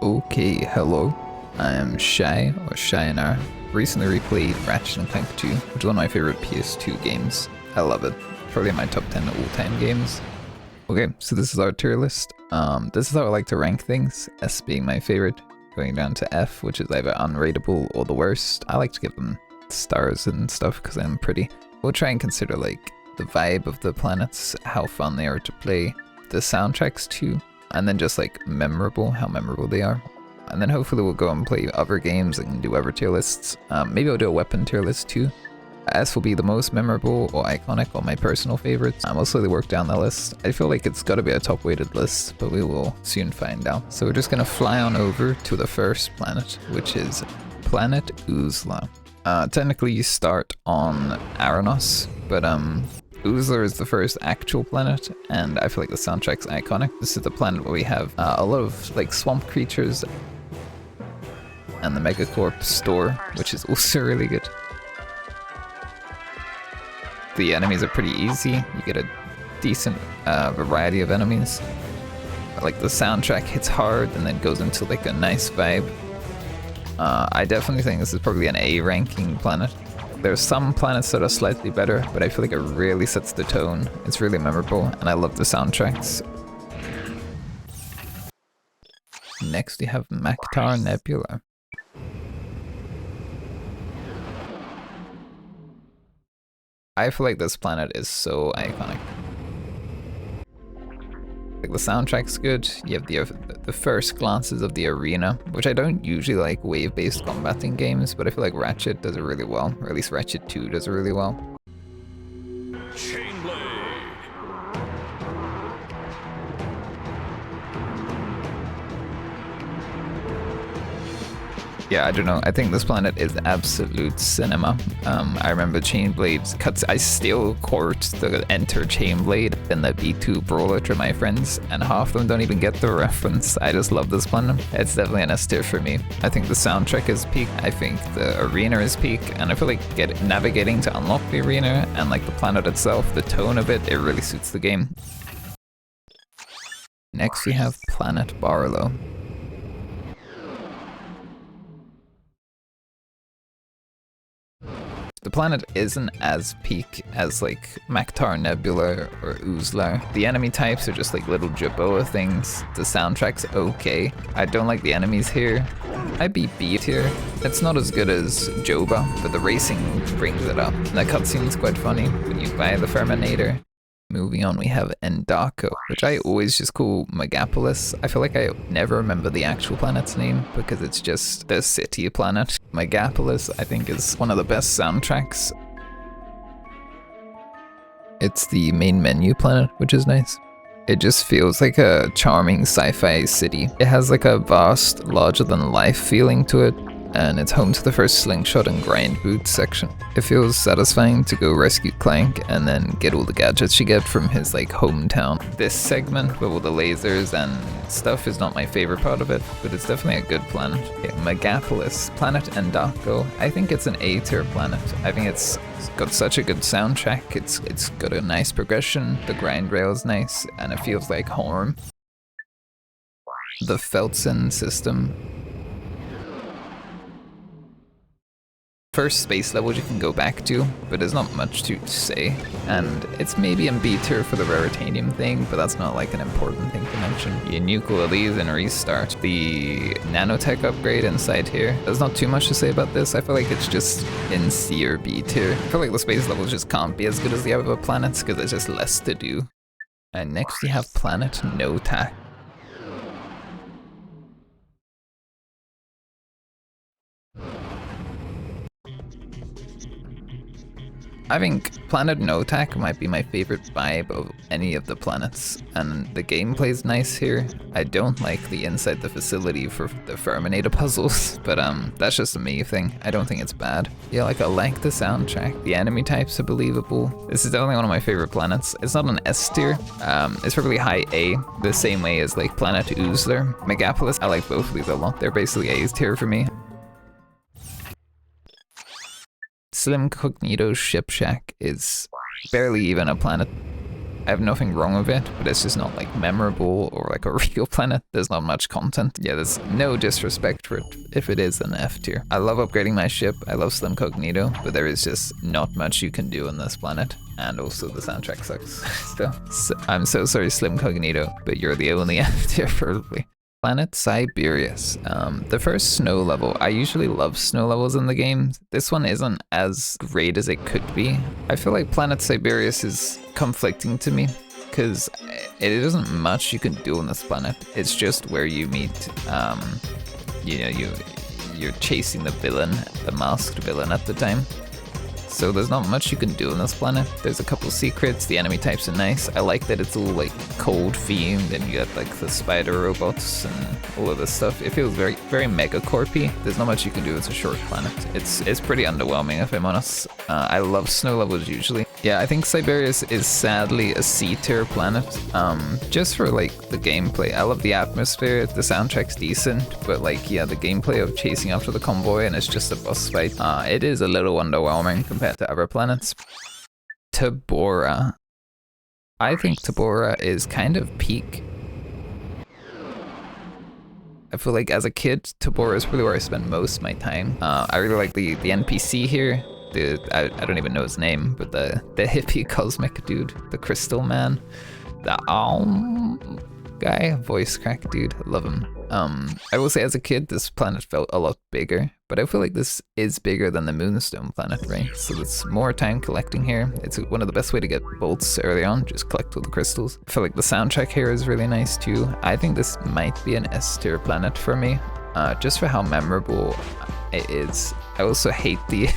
Okay, hello. I am Shy, or Shyanar. Recently replayed Ratchet Clank 2, which is one of my favorite PS2 games. I love it. Probably my top 10 all-time games. Okay, so this is our tier list. This is how I like to rank things, S being my favorite, going down to F, which is either unrateable or the worst. I like to give them stars and stuff because I'm pretty. We'll try and consider like the vibe of the planets, how fun they are to play, the soundtracks too, and then just like memorable, how memorable they are. And then hopefully we'll go and play other games and do other tier lists. Maybe I'll do a weapon tier list too. S will be the most memorable or iconic or my personal favorites. I'll slowly work down the list. I feel like it's gotta be a top weighted list, but we will soon find out. So we're just gonna fly on over to the first planet, which is Planet Oozla. Technically you start on Aranos, but Oozla is the first actual planet, and I feel like the soundtrack's iconic. This is the planet where we have a lot of like swamp creatures and the Megacorp store, which is also really good. The enemies are pretty easy. You get a decent variety of enemies. Like the soundtrack hits hard and then goes into like a nice vibe. I definitely think this is probably an A ranking planet. There's some planets that are slightly better, but I feel like it really sets the tone. It's really memorable, and I love the soundtracks. Next we have Maktar Nebula. I feel like this planet is so iconic. Like the soundtrack's good, you have the first glances of the arena, which I don't usually like wave-based combating games, but I feel like Ratchet does it really well, or at least Ratchet 2 does it really well. Yeah, I don't know. I think this planet is absolute cinema. I remember Chainblade's cuts. I still court the enter Chainblade in the B2 brawler to my friends, and half of them don't even get the reference. I just love this planet. It's definitely an S tier for me. I think the soundtrack is peak. I think the arena is peak, and I feel like navigating to unlock the arena and like the planet itself, the tone of it, it really suits the game. Next we have Planet Barlow. The planet isn't as peak as like Maktar Nebula or Oozla. The enemy types are just like little Joba things. The soundtrack's okay. I don't like the enemies here. I'd be B tier. It's not as good as Joba, but the racing brings it up. The cutscene's quite funny when you buy the Ferminator. Moving on, we have Endako, which I always just call Megapolis. I feel like I never remember the actual planet's name because it's just the city planet. Megapolis, I think, is one of the best soundtracks. It's the main menu planet, which is nice. It just feels like a charming sci-fi city. It has like a vast, larger-than-life feeling to it, and it's home to the first slingshot and grind boot section. It feels satisfying to go rescue Clank and then get all the gadgets you get from his like hometown. This segment with all the lasers and stuff is not my favorite part of it, but it's definitely a good planet. Okay, Megapolis, Planet Endako. I think it's an A tier planet. I think it's got such a good soundtrack, it's got a nice progression, the grind rail is nice, and it feels like home. The Feltzin System. First space levels you can go back to, but there's not much to say, and it's maybe in B tier for the Raritanium thing, but that's not like an important thing to mention. You nuke all of these and restart. The nanotech upgrade inside here, there's not too much to say about this. I feel like it's just in C or B tier. I feel like the space levels just can't be as good as the other planets because there's just less to do. And next we have Planet Notak. I think Planet Notak might be my favorite vibe of any of the planets, and the gameplay's nice here. I don't like the inside the facility for the Ferminator puzzles, but that's just a me thing. I don't think it's bad. Yeah, like I like the soundtrack. The enemy types are believable. This is definitely one of my favorite planets. It's not an S tier. It's probably high A, the same way as like Planet Oozla. Megapolis, I like both of these a lot. They're basically A's tier for me. Slim Cognito's Ship Shack is barely even a planet. I have nothing wrong with it, but it's just not like memorable or like a real planet. There's not much content. Yeah, there's no disrespect for it if it is an F tier. I love upgrading my ship. I love Slim Cognito, but there is just not much you can do on this planet. And also the soundtrack sucks. So I'm so sorry, Slim Cognito, but you're the only F tier probably. Planet Siberius. The first snow level. I usually love snow levels in the game. This one isn't as great as it could be. I feel like Planet Siberius is conflicting to me because it isn't much you can do on this planet. It's just where you meet, you know, you're chasing the villain, the masked villain at the time. So there's not much you can do on this planet. There's a couple secrets, the enemy types are nice. I like that it's all like cold themed and you got like the spider robots and all of this stuff. It feels very, very megacorpy. There's not much you can do, it's a short planet. It's pretty underwhelming if I'm honest. I love snow levels usually. Yeah, I think Siberius is sadly a C-tier planet, just for like the gameplay. I love the atmosphere, the soundtrack's decent, but like, yeah, the gameplay of chasing after the convoy and it's just a boss fight, it is a little underwhelming compared to other planets. Tabora. I think Tabora is kind of peak. I feel like as a kid, Tabora is really where I spend most of my time. I really like the NPC here. I don't even know his name, but the hippie cosmic dude, the crystal man, the guy, voice crack dude, love him. I will say as a kid, this planet felt a lot bigger, but I feel like this is bigger than the Moonstone planet, right? So there's more time collecting here. It's one of the best way to get bolts early on, just collect all the crystals. I feel like the soundtrack here is really nice too. I think this might be an S tier planet for me, just for how memorable it is. I also hate the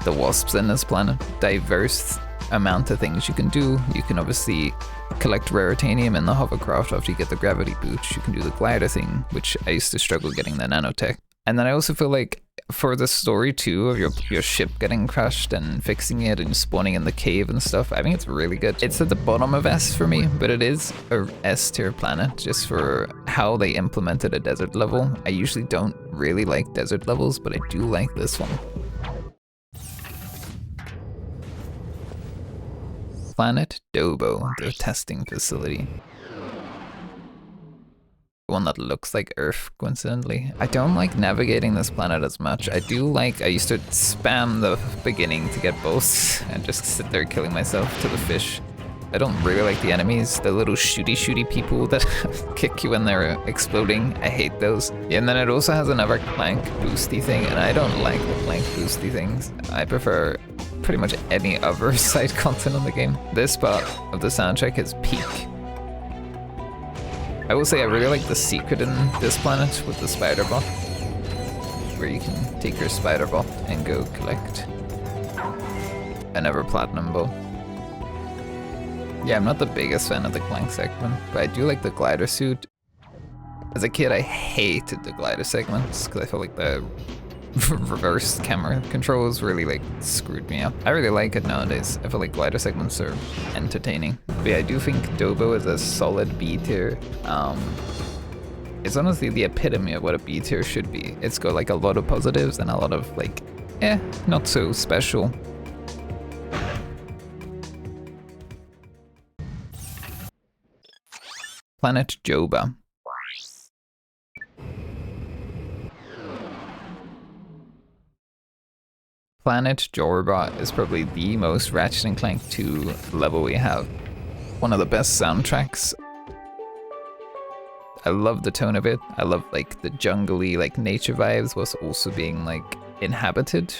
the wasps in this planet. Diverse amount of things you can do. You can obviously collect raritanium in the hovercraft after you get the gravity boost. You can do the glider thing, which I used to struggle getting the nanotech. And then I also feel like for the story too of your ship getting crushed and fixing it and spawning in the cave and stuff, I think it's really good. It's at the bottom of S for me, but it is a S tier planet just for how they implemented a desert level. I usually don't really like desert levels, but I do like this one. Planet Dobbo, the testing facility. One that looks like Earth, coincidentally. I don't like navigating this planet as much. I used to spam the beginning to get boats and just sit there killing myself to the fish. I don't really like the enemies, the little shooty people that kick you when they're exploding. I hate those. Yeah, and then it also has another Clank boosty thing, and I don't like the Clank boosty things. I prefer pretty much any other side content in the game. This part of the soundtrack is peak. I will say I really like the secret in this planet with the spider bot, where you can take your spider bot and go collect another platinum bow. Yeah, I'm not the biggest fan of the Clank segment, but I do like the glider suit. As a kid, I hated the glider segments because I felt like the reverse camera controls really like screwed me up. I really like it nowadays. I feel like glider segments are entertaining. But yeah, I do think Dobbo is a solid B tier. It's honestly the epitome of what a B tier should be. It's got like a lot of positives and a lot of like, not so special. Planet Joba. Planet Joba is probably the most Ratchet & Clank 2 level we have. One of the best soundtracks. I love the tone of it. I love like the jungly like nature vibes whilst also being like inhabited.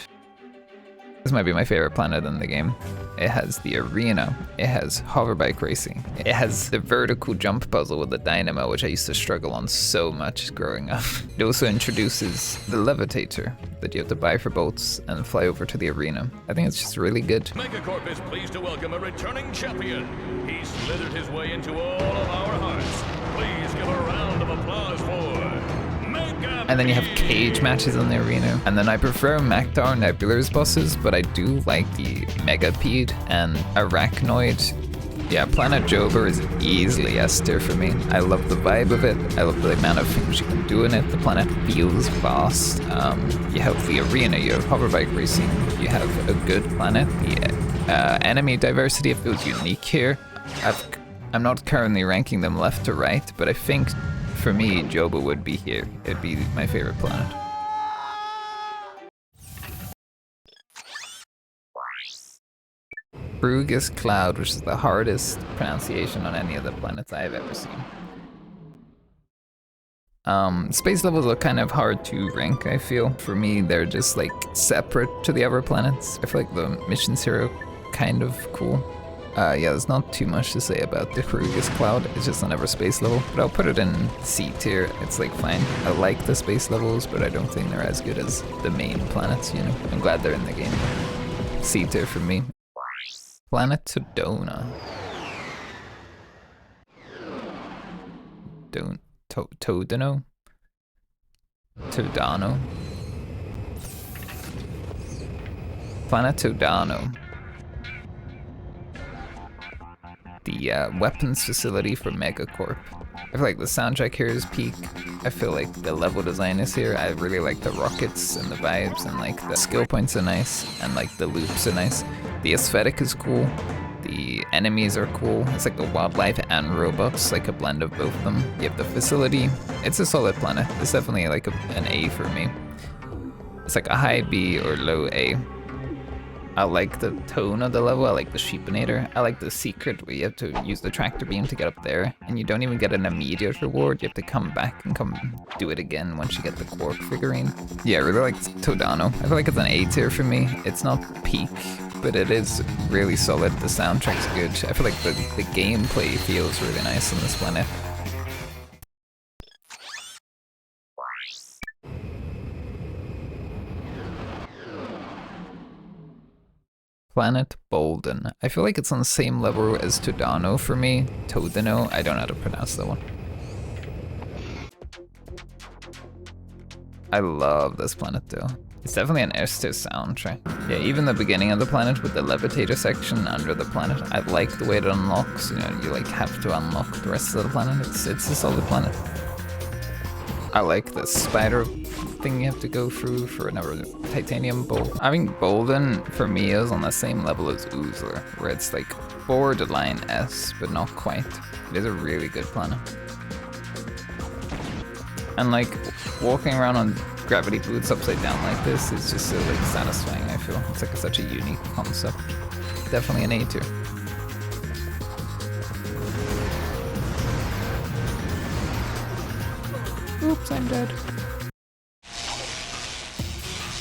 This might be my favorite planet in the game. It has the arena, it has hoverbike racing, it has the vertical jump puzzle with the dynamo, which I used to struggle on so much growing up. It also introduces the levitator that you have to buy for boats and fly over to the arena. I think it's just really good. Megacorp is pleased to welcome a returning champion. He slithered his way into all of our hearts. Please give a round of applause for And then you have cage matches in the arena. And then I prefer Maktar Nebula's bosses, but I do like the Megapede and Arachnoid. Yeah, Planet Joba is easily S tier for me. I love the vibe of it. I love the amount of things you can do in it. The planet feels vast. You have the arena, you have hoverbike racing, you have a good planet. The enemy diversity, it feels unique here. I'm not currently ranking them left to right, but I think for me, Joba would be here. It'd be my favorite planet. Hrugis Cloud, which is the hardest pronunciation on any of the planets I've ever seen. Space levels are kind of hard to rank, I feel. For me, they're just like separate to the other planets. I feel like the missions here are kind of cool. Yeah, there's not too much to say about the Hrugis Cloud. It's just another space level, but I'll put it in C tier. It's like fine. I like the space levels, but I don't think they're as good as the main planets, you know. I'm glad they're in the game. C tier for me. Planet Todano. Todano? Todano? Planet Todano. The weapons facility for Megacorp. I feel like the soundtrack here is peak. I feel like the level design is here. I really like the rockets and the vibes, and like the skill points are nice, and like the loops are nice. The aesthetic is cool. The enemies are cool. It's like the wildlife and robots, like a blend of both of them. You have the facility. It's a solid planet. It's definitely like an A for me. It's like a high B or low A. I like the tone of the level. I like the sheepinator. I like the secret where you have to use the tractor beam to get up there, and you don't even get an immediate reward. You have to come back and come do it again once you get the Quark figurine. Yeah, I really like Todano. I feel like it's an A tier for me. It's not peak, but it is really solid. The soundtrack's good. I feel like the gameplay feels really nice on this planet. Planet Boldan. I feel like it's on the same level as Todano for me. Todano, I don't know how to pronounce that one. I love this planet though. It's definitely an S tier soundtrack. Yeah, even the beginning of the planet with the levitator section under the planet, I like the way it unlocks. You know, you like have to unlock the rest of the planet. It's a solid planet. I like the spider thing you have to go through for another titanium bolt. I think Boldan for me is on the same level as Oozla, where it's like borderline S, but not quite. It is a really good planet. And like walking around on gravity boots upside down like this is just so like satisfying, I feel. It's like such a unique concept. Definitely an A tier. Oops, I'm dead.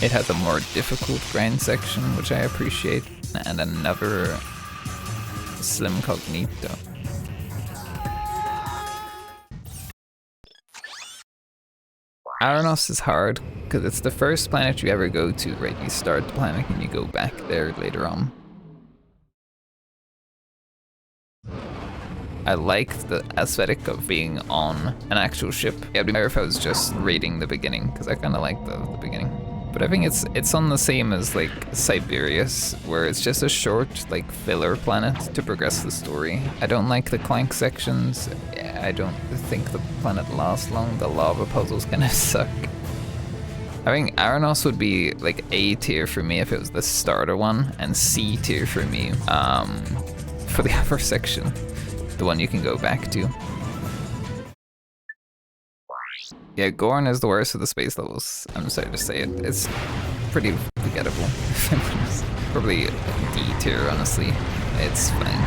It has a more difficult grind section, which I appreciate, and another slim cognito. Aranos is hard, because it's the first planet you ever go to, right? You start the planet and you go back there later on. I liked the aesthetic of being on an actual ship. It'd be better if I was just raiding the beginning, because I kind of like the beginning. But I think it's on the same as like Siberius, where it's just a short like filler planet to progress the story. I don't like the Clank sections. I don't think the planet lasts long. The lava puzzles kind of suck. I think Aranos would be like A tier for me if it was the starter one, and C tier for me for the upper section, the one you can go back to. Yeah, Gorn is the worst of the space levels. I'm sorry to say it. It's pretty forgettable. Probably D tier, honestly. It's fine.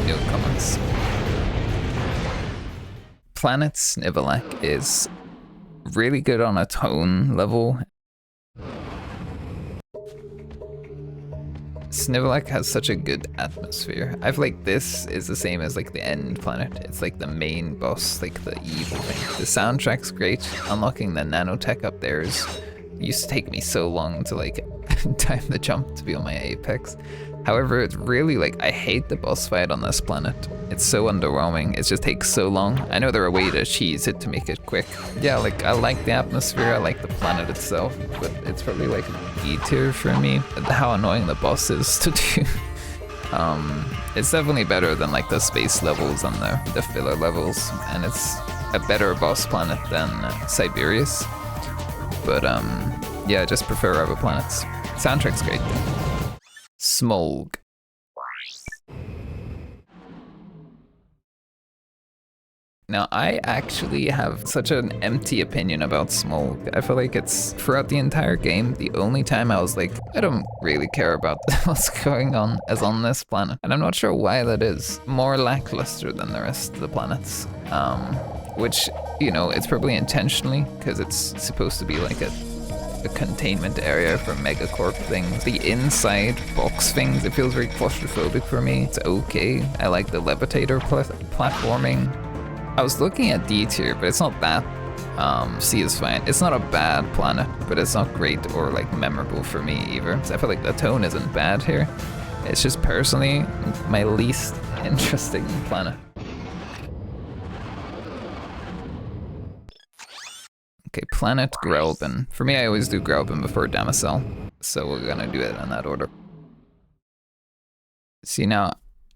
No comments. Planet Snivelak is really good on a tone level. Snivelak has such a good atmosphere. I feel like this is the same as like the end planet. It's like the main boss, like the evil thing. The soundtrack's great. Unlocking the nanotech up there used to take me so long to like time the jump to be on my apex. However, it's really like, I hate the boss fight on this planet. It's so underwhelming. It just takes so long. I know there are ways to cheese it to make it quick. Yeah, like I like the atmosphere, I like the planet itself, but it's probably like E tier for me. How annoying the boss is to do. It's definitely better than like the space levels and the filler levels, and it's a better boss planet than Siberius. But yeah, I just prefer other planets. Soundtrack's great though. Smolg. Now, I actually have such an empty opinion about Smolg. I feel like it's, throughout the entire game, the only time I was like, I don't really care about what's going on as on this planet. And I'm not sure why that is. More lackluster than the rest of the planets. Which, you know, it's probably intentionally, because it's supposed to be like a containment area for megacorp things. The inside box things, it feels very claustrophobic for me. It's okay. I like the levitator platforming. I was looking at D tier, but it's not that. C is fine. It's not a bad planet, but it's not great or like memorable for me either. So I feel like the tone isn't bad here. It's just personally my least interesting planet. Okay, planet Grelbin. For me, I always do Grelbin before Damosel, so we're gonna do it in that order. See, now,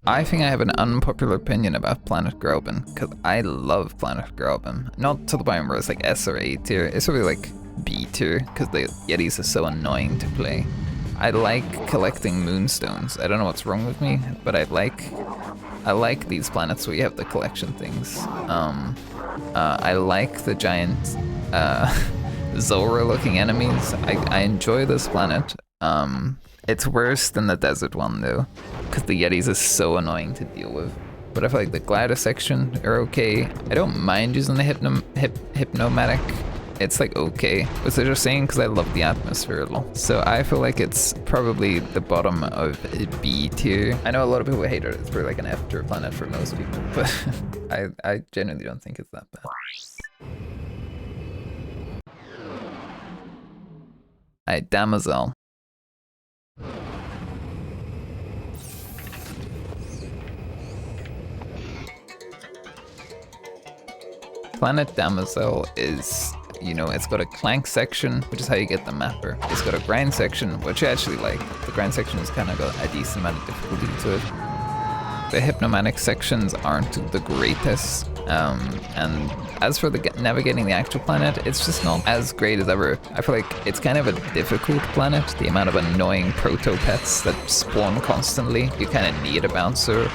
I think I have an unpopular opinion about Planet Grelbin, because I love Planet Grelbin. Not to the point where it's like S or A tier, it's really like B tier, because the Yetis are so annoying to play. I like collecting moonstones. I don't know what's wrong with me, but I like these planets where you have the collection things. I like the giant Zora-looking enemies. I enjoy this planet. It's worse than the desert one though, because the Yetis are so annoying to deal with. But I feel like the glider section are okay. I don't mind using the hypnomatic. It's like okay. But they're just saying because I love the atmosphere a lot. So I feel like it's probably the bottom of B tier. I know a lot of people hate it. It's probably like an F tier planet for most people, but I genuinely don't think it's that bad. Alright, Damosel. Planet Damosel is, you know, it's got a clank section, which is how you get the mapper. It's got a grind section, which I actually like. The grind section has kind of got a decent amount of difficulty to it. The hypnomatic sections aren't the greatest. And as for the navigating the actual planet, it's just not as great as ever. I feel like it's kind of a difficult planet. The amount of annoying proto-pets that spawn constantly, you kind of need a bouncer.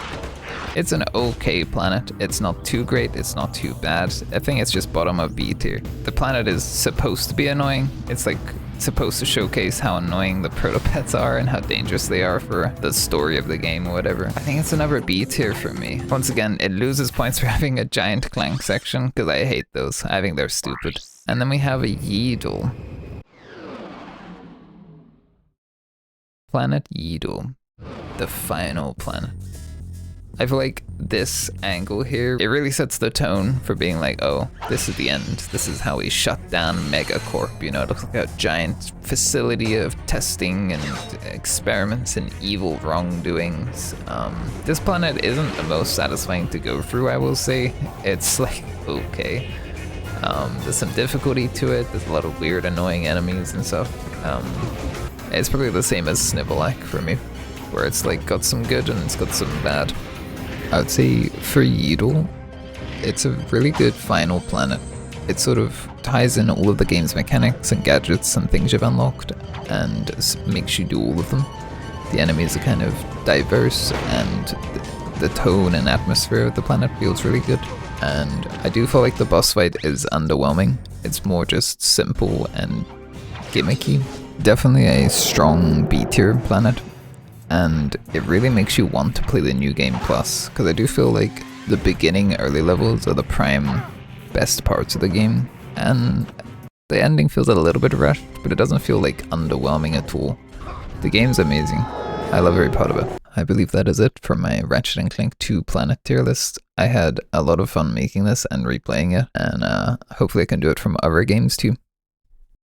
It's an okay planet. It's not too great, it's not too bad. I think it's just bottom of B tier. The planet is supposed to be annoying. It's like supposed to showcase how annoying the proto-pets are and how dangerous they are for the story of the game or whatever. I think it's another B tier for me. Once again, it loses points for having a giant clank section, because I hate those. I think they're stupid. And then we have a Yeedil. Planet Yeedil. The final planet. I feel like this angle here, it really sets the tone for being like, oh, this is the end. This is how we shut down Megacorp. You know, it looks like a giant facility of testing and experiments and evil wrongdoings. This planet isn't the most satisfying to go through, I will say. It's like, okay. There's some difficulty to it. There's a lot of weird, annoying enemies and stuff. It's probably the same as Snivelak for me, where it's like got some good and it's got some bad. I would say for Yeedil, it's a really good final planet. It sort of ties in all of the game's mechanics and gadgets and things you've unlocked and makes you do all of them. The enemies are kind of diverse and the tone and atmosphere of the planet feels really good. And I do feel like the boss fight is underwhelming. It's more just simple and gimmicky. Definitely a strong B tier planet. And it really makes you want to play the New Game Plus, because I do feel like the beginning early levels are the prime best parts of the game, and the ending feels a little bit rushed, but it doesn't feel like underwhelming at all. The game's amazing. I love every part of it. I believe that is it for my Ratchet & Clank 2 planet tier list. I had a lot of fun making this and replaying it, and hopefully I can do it from other games too.